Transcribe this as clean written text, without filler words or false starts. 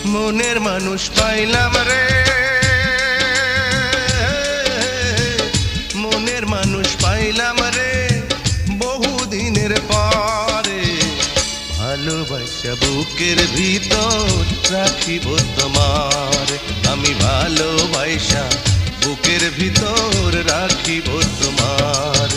মনের মানুষ পাইলাম রে, মনের মানুষ পাইলাম রে বহুদিনের পরে। ভালোবাসা বুকের ভিতর রাখিব তোমার, আমি ভালোবাসা বুকের ভিতর রাখিব তোমার।